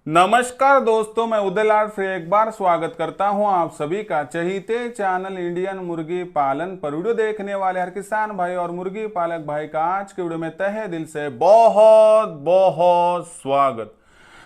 नमस्कार दोस्तों, मैं उदयलाल फिर एक बार स्वागत करता हूं आप सभी का चहीते चैनल इंडियन मुर्गी पालन पर। वीडियो देखने वाले हर किसान भाई और मुर्गी पालक भाई का आज के वीडियो में तहे दिल से बहुत बहुत स्वागत।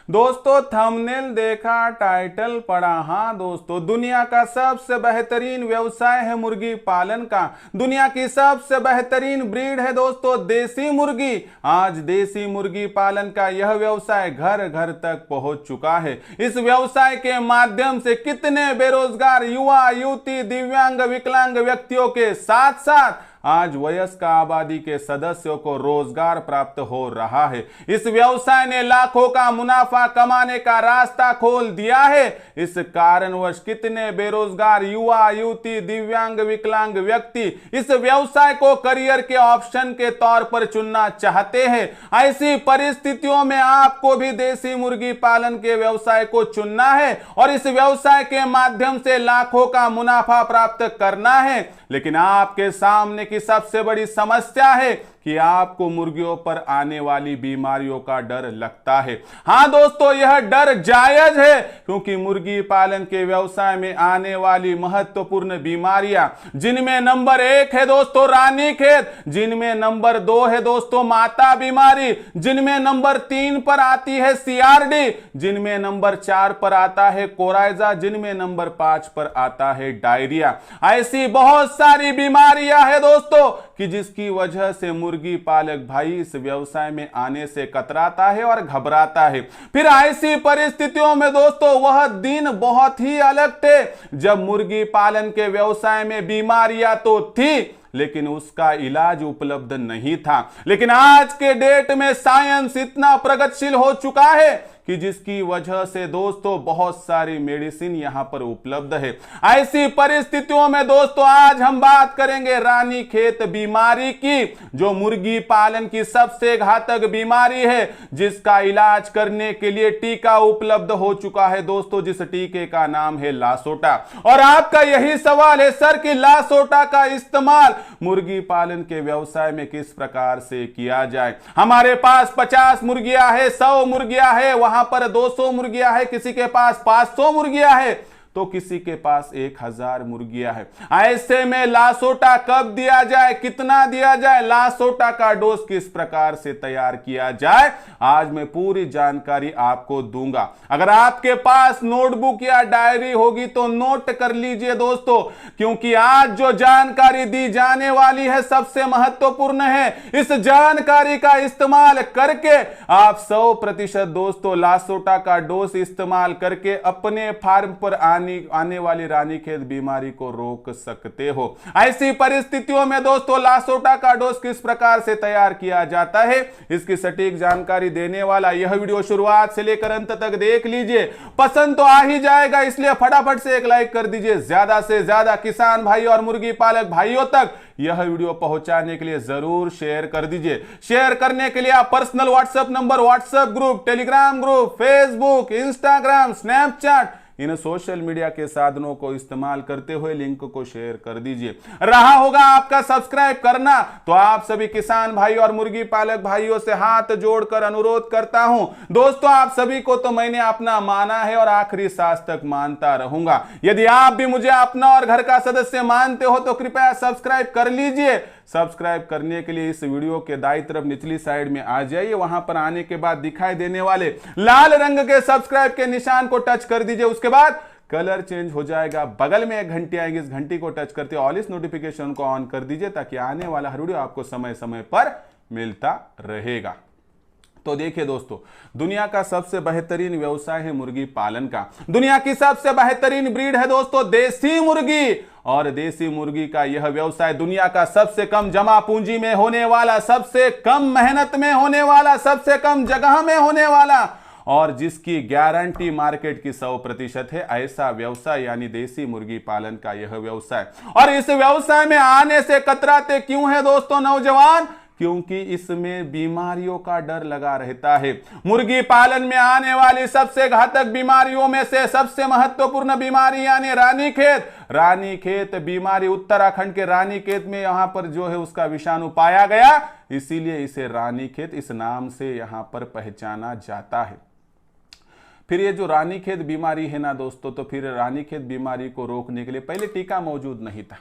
दोस्तों थंबनेल देखा, टाइटल पढ़ा। हाँ दोस्तों, दुनिया का सबसे बेहतरीन व्यवसाय है मुर्गी पालन का। दुनिया की सबसे बेहतरीन ब्रीड है दोस्तों देसी मुर्गी। आज देसी मुर्गी पालन का यह व्यवसाय घर घर तक पहुंच चुका है। इस व्यवसाय के माध्यम से कितने बेरोजगार युवा युवती, दिव्यांग, विकलांग व्यक्तियों के साथ साथ आज वयस्क आबादी के सदस्यों को रोजगार प्राप्त हो रहा है। इस व्यवसाय ने लाखों का मुनाफा कमाने का रास्ता खोल दिया है। इस कारणवश कितने बेरोजगार युवा युवती, दिव्यांग, विकलांग व्यक्ति इस व्यवसाय को करियर के ऑप्शन के तौर पर चुनना चाहते हैं। ऐसी परिस्थितियों में आपको भी देसी मुर्गी पालन के व्यवसाय को चुनना है और इस व्यवसाय के माध्यम से लाखों का मुनाफा प्राप्त करना है। लेकिन आपके सामने की सबसे बड़ी समस्या है कि आपको मुर्गियों पर आने वाली बीमारियों का डर लगता है। हां दोस्तों, यह डर जायज है क्योंकि मुर्गी पालन के व्यवसाय में आने वाली महत्वपूर्ण बीमारियां, जिनमें नंबर 1 है दोस्तों रानीखेत, जिनमें नंबर 2 है दोस्तों माता बीमारी, जिनमें नंबर 3 पर आती है सीआरडी, जिनमें नंबर 4 पर आता है कोराइजा, जिनमें नंबर 5 पर आता है डायरिया। ऐसी बहुत सारी बीमारियां हैं दोस्तों कि जिसकी वजह से मुर्गी पालक भाई इस व्यवसाय में आने से कतराता है और घबराता है। फिर ऐसी परिस्थितियों में दोस्तों वह दिन बहुत ही अलग थे जब मुर्गी पालन के व्यवसाय में बीमारियां तो थी लेकिन उसका इलाज उपलब्ध नहीं था। लेकिन आज के डेट में साइंस इतना प्रगतिशील हो चुका है कि जिसकी वजह से दोस्तों बहुत सारी मेडिसिन यहां पर उपलब्ध है। ऐसी परिस्थितियों में दोस्तों आज हम बात करेंगे रानीखेत बीमारी की, जो मुर्गी पालन की सबसे घातक बीमारी है, जिसका इलाज करने के लिए टीका उपलब्ध हो चुका है दोस्तों, जिस टीके का नाम है लासोटा। और आपका यही सवाल है सर कि लासोटा का इस्तेमाल मुर्गी पालन के व्यवसाय में किस प्रकार से किया जाए। हमारे पास 50 मुर्गियां है, 100 मुर्गियां है, वहां पर 200 मुर्गियां है, किसी के पास 500 मुर्गियां है तो किसी के पास 1000 मुर्गियां है। ऐसे में लासोटा कब दिया जाए, कितना दिया जाए, लासोटा का डोज किस प्रकार से तैयार किया जाए, आज मैं पूरी जानकारी आपको दूंगा। अगर आपके पास नोटबुक या डायरी होगी तो नोट कर लीजिए दोस्तों, क्योंकि आज जो जानकारी दी जाने वाली है सबसे महत्वपूर्ण है। इस जानकारी का इस्तेमाल करके आप 100% दोस्तों लासोटा का डोज इस्तेमाल करके अपने फार्म पर आने वाली रानीखेत बीमारी को रोक सकते हो। ऐसी परिस्थितियों में दोस्तों लासोटा का डोज किस प्रकार से तैयार किया जाता है, इसकी सटीक जानकारी देने वाला यह वीडियो शुरुआत से लेकर अंत तक देख लीजिए। पसंद तो आ ही जाएगा, इसलिए फटाफट से एक लाइक कर दीजिए। ज्यादा से ज्यादा किसान भाई और मुर्गी पालक भाइयों तक यह वीडियो पहुंचाने के लिए जरूर शेयर कर दीजिए। शेयर करने के लिए आप personal WhatsApp number, WhatsApp group, Telegram group, Facebook, Instagram, Snapchat इन सोशल मीडिया के साधनों को इस्तेमाल करते हुए लिंक को शेयर कर दीजिए। रहा होगा आपका सब्सक्राइब करना, तो आप सभी किसान भाई और मुर्गी पालक भाइयों से हाथ जोड़कर अनुरोध करता हूं दोस्तों, आप सभी को तो मैंने अपना माना है और आखिरी सांस तक मानता रहूंगा। यदि आप भी मुझे अपना और घर का सदस्य मानते हो तो कृपया सब्सक्राइब कर लीजिए। सब्सक्राइब करने के लिए इस वीडियो के दाईं तरफ निचली साइड में आ जाइए। वहां पर आने के बाद दिखाई देने वाले लाल रंग के सब्सक्राइब के निशान को टच कर दीजिए। उसके बाद कलर चेंज हो जाएगा, बगल में एक घंटी आएगी, इस घंटी को टच करते ऑल इस नोटिफिकेशन को ऑन कर दीजिए ताकि आने वाला हर वीडियो आपको समय समय पर मिलता रहेगा। तो देखिए दोस्तों, दुनिया का सबसे बेहतरीन व्यवसाय है मुर्गी पालन का। दुनिया की सबसे बेहतरीन ब्रीड है दोस्तों देसी मुर्गी, और देसी मुर्गी का यह व्यवसाय दुनिया का सबसे कम जमा पूंजी में होने वाला, सबसे कम मेहनत में होने वाला, सबसे कम जगह में होने वाला और जिसकी गारंटी मार्केट की 100% है, ऐसा व्यवसाय यानी देसी मुर्गी पालन का यह व्यवसाय। और इस व्यवसाय में आने से कतराते क्यों है दोस्तों नौजवान, क्योंकि इसमें बीमारियों का डर लगा रहता है। मुर्गी पालन में आने वाली सबसे घातक बीमारियों में से सबसे महत्वपूर्ण बीमारी यानी रानीखेत बीमारी उत्तराखंड के रानीखेत में यहां पर जो है उसका विषाणु पाया गया, इसीलिए इसे रानीखेत इस नाम से यहां पर पहचाना जाता है। फिर ये जो रानीखेत बीमारी है ना दोस्तों, तो फिर रानीखेत बीमारी को रोकने के लिए पहले टीका मौजूद नहीं था,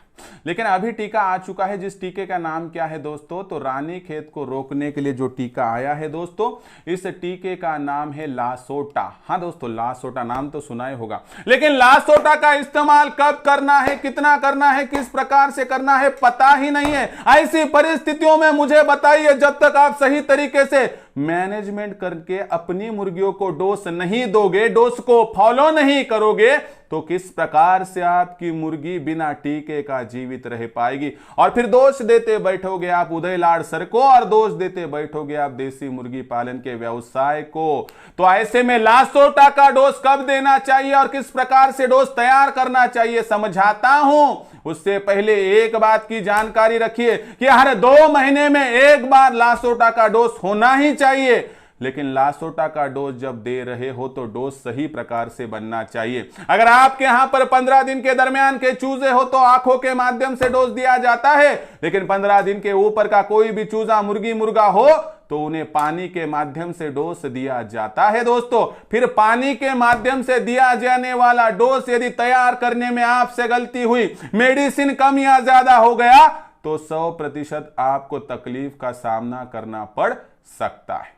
लेकिन अभी टीका आ चुका है। जिस टीके का नाम क्या है दोस्तों, तो रानीखेत को रोकने के लिए जो टीका आया है दोस्तों, इस टीके का नाम है लासोटा। हाँ दोस्तों, लासोटा नाम तो सुना ही होगा, लेकिन लासोटा का इस्तेमाल कब करना है, कितना करना है, किस प्रकार से करना है, पता ही नहीं है। ऐसी परिस्थितियों में मुझे बताइए, जब तक आप सही तरीके से मैनेजमेंट करके अपनी मुर्गियों को डोज नहीं दोगे, डोज को फॉलो नहीं करोगे, तो किस प्रकार से आपकी मुर्गी बिना टीके का जीवित रह पाएगी। और फिर दोष देते बैठोगे आप उदय लाड सर को, और दोष देते बैठोगे आप देसी मुर्गी पालन के व्यवसाय को। तो ऐसे में लासोटा का डोज कब देना चाहिए और किस प्रकार से डोज तैयार करना चाहिए समझाता हूं। उससे पहले एक बात की जानकारी रखिए कि हर 2 महीने में एक बार लासोटा का डोज होना ही चाहिए, लेकिन लासोटा का डोज जब दे रहे हो तो डोज सही प्रकार से बनना चाहिए। अगर आपके यहां पर 15 दिन के दरमियान के चूजे हो तो आंखों के माध्यम से डोज दिया जाता है, लेकिन 15 दिन के ऊपर का कोई भी चूजा मुर्गी मुर्गा हो तो उन्हें पानी के माध्यम से डोज दिया जाता है दोस्तों। फिर पानी के माध्यम से दिया जाने वाला डोज यदि तैयार करने में आपसे गलती हुई, मेडिसिन कम या ज्यादा हो गया, तो 100% आपको तकलीफ का सामना करना पड़ सकता है।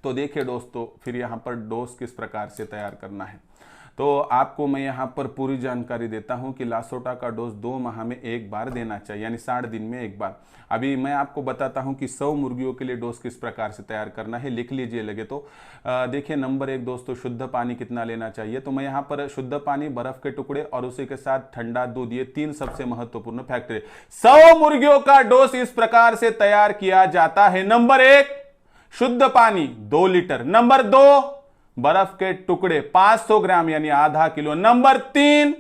तो देखिए दोस्तों, फिर यहां पर डोज किस प्रकार से तैयार करना है, तो आपको मैं यहां पर पूरी जानकारी देता हूं कि लासोटा का डोज 2 माह में एक बार देना चाहिए, यानी 60 दिन में एक बार। अभी मैं आपको बताता हूं कि 100 मुर्गियों के लिए डोज किस प्रकार से तैयार करना है, लिख लीजिए लगे तो। देखिए, नंबर 1 दोस्तों, शुद्ध पानी कितना लेना चाहिए, तो मैं यहां पर शुद्ध पानी, बर्फ के टुकड़े और उसी के साथ ठंडा दूध, ये 3 सबसे महत्वपूर्ण फैक्टर है। 100 मुर्गियों का डोज इस प्रकार से तैयार किया जाता है। नंबर 1 शुद्ध पानी 2 लीटर, नंबर 2 बर्फ के टुकड़े 500 ग्राम यानी आधा किलो, नंबर 3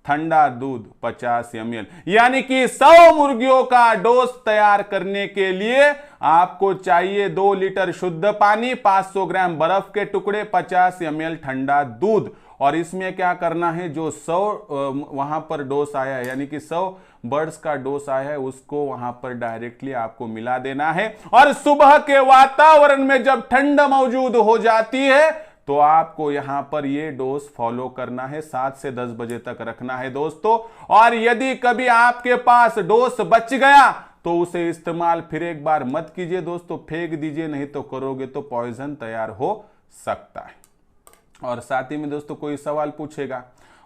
ठंडा दूध 50 ml। यानी कि 100 मुर्गियों का डोज तैयार करने के लिए आपको चाहिए 2 लीटर शुद्ध पानी, 500 ग्राम बर्फ के टुकड़े, 50 ml ठंडा दूध। और इसमें क्या करना है, जो 100 वहां पर डोज आया है, यानी कि 100 बर्ड्स का डोज आया है, उसको वहां पर डायरेक्टली आपको मिला देना है। और सुबह के वातावरण में जब ठंड मौजूद हो जाती है तो आपको यहां पर ये डोज फॉलो करना है, 7 से 10 बजे तक रखना है दोस्तों। और यदि कभी आपके पास डोज बच गया तो उसे इस्तेमाल फिर एक बार मत कीजिए दोस्तों, फेंक दीजिए, नहीं तो करोगे तो पॉइजन तैयार हो सकता है। और साथ ही में दोस्तों, कोई सवाल पूछेगा,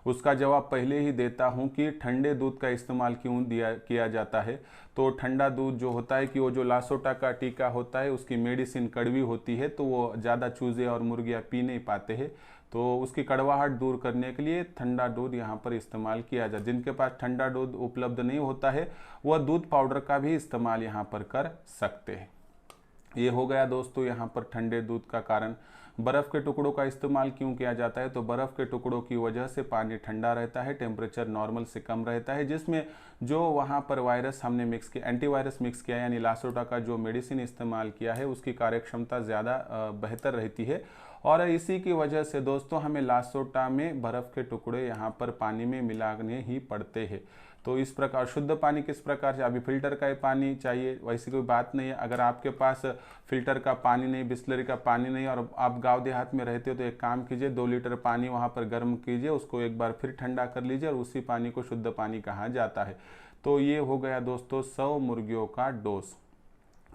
उसका जवाब पहले ही देता हूं कि ठंडे दूध का इस्तेमाल क्यों किया जाता है। तो ठंडा दूध जो होता है कि वो जो लासोटा का टीका होता है उसकी मेडिसिन कड़वी होती है, तो वो ज़्यादा चूजे और मुर्गियाँ पी नहीं पाते हैं, तो उसकी कड़वाहट दूर करने के लिए ठंडा दूध यहाँ पर इस्तेमाल किया जाए। जिनके पास ठंडा दूध उपलब्ध नहीं होता है वह दूध पाउडर का भी इस्तेमाल यहाँ पर कर सकते हैं। ये हो गया दोस्तों यहाँ पर ठंडे दूध का कारण। बर्फ़ के टुकड़ों का इस्तेमाल क्यों किया जाता है, तो बर्फ़ के टुकड़ों की वजह से पानी ठंडा रहता है, टेम्परेचर नॉर्मल से कम रहता है, जिसमें जो वहाँ पर वायरस हमने मिक्स किया, एंटीवायरस मिक्स किया, यानी लासोटा का जो मेडिसिन इस्तेमाल किया है उसकी कार्यक्षमता ज़्यादा बेहतर रहती है। और इसी की वजह से दोस्तों हमें लासोटा में बर्फ़ के टुकड़े यहाँ पर पानी में मिलाने ही पड़ते हैं। तो इस प्रकार शुद्ध पानी किस प्रकार से, अभी फिल्टर का ही पानी चाहिए वैसी कोई बात नहीं है। अगर आपके पास फिल्टर का पानी नहीं, बिस्लरी का पानी नहीं और आप गांव देहात में रहते हो तो एक काम कीजिए, 2 लीटर पानी वहां पर गर्म कीजिए, उसको एक बार फिर ठंडा कर लीजिए और उसी पानी को शुद्ध पानी कहा जाता है। तो ये हो गया दोस्तों 100 मुर्गियों का डोज।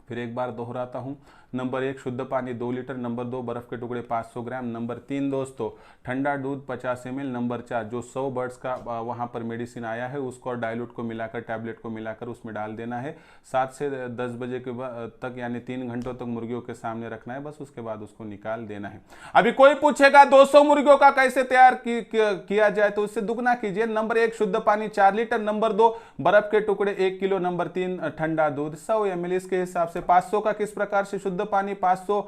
फिर एक बार दोहराता हूँ, नंबर 1 शुद्ध पानी 2 लीटर, नंबर 2 बर्फ़ के टुकड़े 500 ग्राम, नंबर 3 दोस्तों ठंडा दूध 50 ml, नंबर 4 जो 100 बर्ड्स का वहाँ पर मेडिसिन आया है उसको और डाइल्यूट को मिलाकर, टैबलेट को मिलाकर उसमें डाल देना है। 7 से 10 बजे के तक यानी 3 घंटों तक मुर्गियों के सामने रखना है, बस उसके बाद उसको निकाल देना है। अभी कोई पूछेगा 200 मुर्गियों का कैसे तैयार किया जाए, तो उससे दुगना कीजिए। नंबर 1 शुद्ध पानी 4 लीटर, नंबर 2 बर्फ़ के टुकड़े 1 किलो, नंबर 3 ठंडा दूध 100 ml। इसके हिसाब से 500 का किस प्रकार से शुद्ध पानी, 500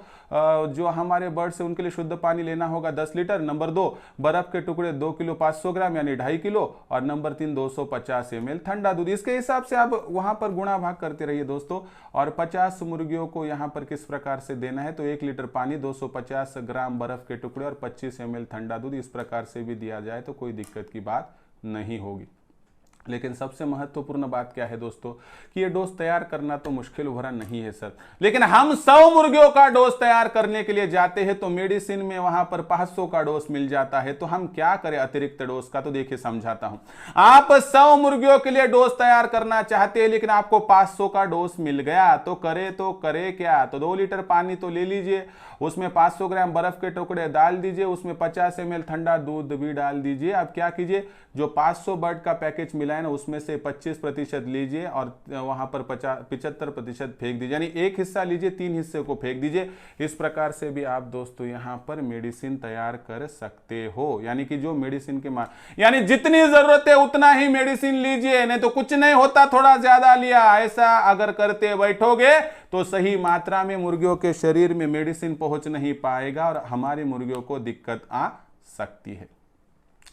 जो हमारे बर्ड्स है उनके लिए शुद्ध पानी लेना होगा 10 लीटर, नंबर 2 बर्फ के टुकड़े 2 किलो 500 ग्राम यानी 2.5 किलो, और नंबर 3 250 ml ठंडा दूध। इसके हिसाब से आप वहां पर गुणा भाग करते रहिए दोस्तों। और 50 मुर्गियों को यहां पर किस प्रकार से देना है, तो 1 लीटर पानी, 250 ग्राम बर्फ के टुकड़े और 25 ml ठंडा दूध, इस प्रकार से भी दिया जाए तो कोई दिक्कत की बात नहीं होगी। लेकिन सबसे महत्वपूर्ण बात क्या है दोस्तों कि ये डोज तैयार करना तो मुश्किल भरा नहीं है सर, लेकिन हम 100 मुर्गियों का डोज तैयार करने के लिए जाते हैं तो मेडिसिन में वहां पर 500 का डोज मिल जाता है। तो हम क्या करें अतिरिक्त डोज का? तो देखिए समझाता हूं। आप 100 मुर्गियों के लिए डोज तैयार करना चाहते हैं लेकिन आपको 500 का डोज मिल गया, तो करे क्या? तो 2 लीटर पानी तो ले लीजिए, उसमें 500 ग्राम बर्फ के टुकड़े डाल दीजिए, उसमें 50 ml ठंडा दूध भी डाल दीजिए। अब क्या कीजिए, जो 500 बर्ड का पैकेज मिला है ना उसमें से 25% लीजिए और वहां पर 75% फेंक दीजिए, यानी एक हिस्सा लीजिए, 3 हिस्से को फेंक दीजिए। इस प्रकार से भी आप दोस्तों यहां पर मेडिसिन तैयार कर सकते हो, यानी कि जो मेडिसिन के यानी जितनी जरूरत है उतना ही मेडिसिन लीजिए, नहीं तो कुछ नहीं होता थोड़ा ज्यादा लिया। ऐसा अगर करते बैठोगे तो सही मात्रा में मुर्गियों के शरीर में मेडिसिन पहुंच नहीं पाएगा और हमारी मुर्गियों को दिक्कत आ सकती है।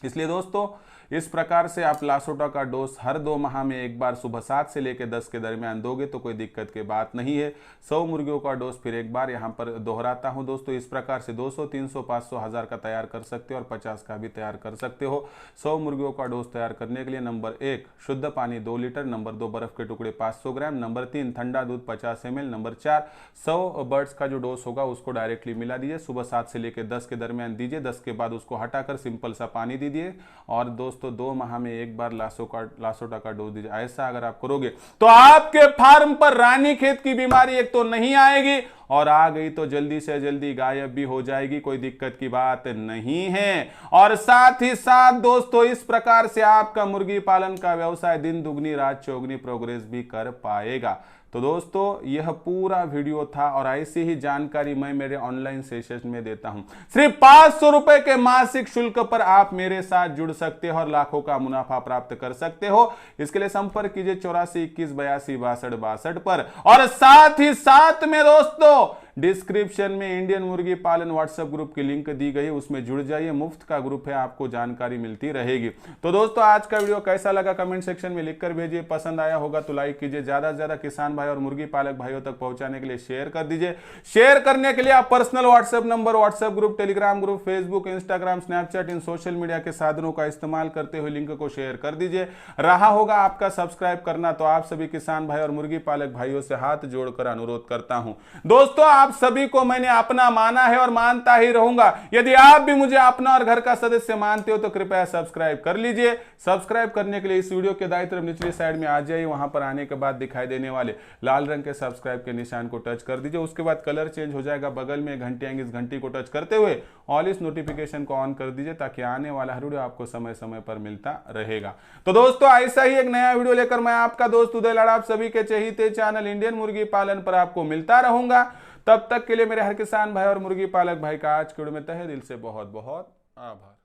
इसलिए दोस्तों इस प्रकार से आप लासोटा का डोज हर 2 माह में एक बार सुबह 7 से लेकर 10 के दरमियान दोगे तो कोई दिक्कत की बात नहीं है। 100 मुर्गियों का डोज फिर एक बार यहां पर दोहराता हूं दोस्तों, इस प्रकार से 200, 300, 500, 1000 का तैयार कर सकते हो और 50 का भी तैयार कर सकते हो। 100 मुर्गियों का डोज तैयार करने के लिए नंबर 1 शुद्ध पानी 2 लीटर, नंबर 2 बर्फ के टुकड़े 500 ग्राम, नंबर 3 ठंडा दूध 50 ml, नंबर 4 100 बर्ड्स का जो डोज होगा उसको डायरेक्टली मिला दीजिए, सुबह 7 से लेकर 10 के दरमियान दीजिए, 10 के बाद उसको हटाकर सिंपल सा पानी दीजिए और दोस्तों 2 माह में एक बार लासोटा का डोज दीजिए। ऐसा अगर आप करोगे तो आपके फार्म पर रानीखेत की बीमारी एक तो नहीं आएगी और आ गई तो जल्दी से जल्दी गायब भी हो जाएगी, कोई दिक्कत की बात नहीं है। और साथ ही साथ दोस्तों इस प्रकार से आपका मुर्गी पालन का व्यवसाय दिन दुगनी रात चौगनी प्रोग्रेस भी कर पाएगा। तो दोस्तों यह पूरा वीडियो था और ऐसी ही जानकारी मैं मेरे ऑनलाइन सेशन में देता हूं। सिर्फ 500 रुपए के मासिक शुल्क पर आप मेरे साथ जुड़ सकते हो और लाखों का मुनाफा प्राप्त कर सकते हो। इसके लिए संपर्क कीजिए 84 21 82 62 62 पर। और साथ ही साथ में दोस्तों डिस्क्रिप्शन में इंडियन मुर्गी पालन व्हाट्सएप ग्रुप की लिंक दी गई है, उसमें जुड़ जाइए, मुफ्त का ग्रुप है, आपको जानकारी मिलती रहेगी। तो दोस्तों आज का वीडियो कैसा लगा कमेंट सेक्शन में लिखकर भेजिए, पसंद आया होगा तो लाइक कीजिए, ज्यादा से ज्यादा किसान भाई और मुर्गी पालक भाइयों तक पहुंचाने के लिए शेयर कर दीजिए। शेयर करने के लिए आप personal WhatsApp number, WhatsApp group, Telegram group, Facebook, Instagram, Snapchat इन सोशल मीडिया के साधनों का इस्तेमाल करते हुए लिंक को शेयर कर दीजिए। रहा होगा आपका सब्सक्राइब करना, तो आप सभी किसान भाई और मुर्गी पालक भाइयों से हाथ जोड़कर अनुरोध करता हूं। दोस्तों आप सभी को मैंने अपना माना है और मानता ही रहूंगा। यदि आप भी मुझे अपना और घर का सदस्य मानते हो तो कृपया सब्सक्राइब कर लीजिए। सब्सक्राइब करने के लिए इस वीडियो के दाईं तरफ निचली साइड में आ जाइए, वहां पर आने के बाद दिखाई देने वाले लाल रंग के सब्सक्राइब के निशान को टच कर दीजिए। उसके बाद कलर चेंज हो जाएगा, बगल में घंटी आएंगी, इस घंटी को टच करते हुए ऑल इस नोटिफिकेशन को ऑन कर दीजिए ताकि आने वाला हर वीडियो आपको समय समय पर मिलता रहेगा। तो दोस्तों ऐसा ही एक नया वीडियो लेकर मैं आपका दोस्त उदय लाड़ आप सभी के चहीते चैनल इंडियन मुर्गी पालन पर आपको मिलता रहूंगा। तब तक के लिए मेरे हर किसान भाई और मुर्गी पालक भाई का आज के वीडियो में तहे दिल से बहुत बहुत आभार।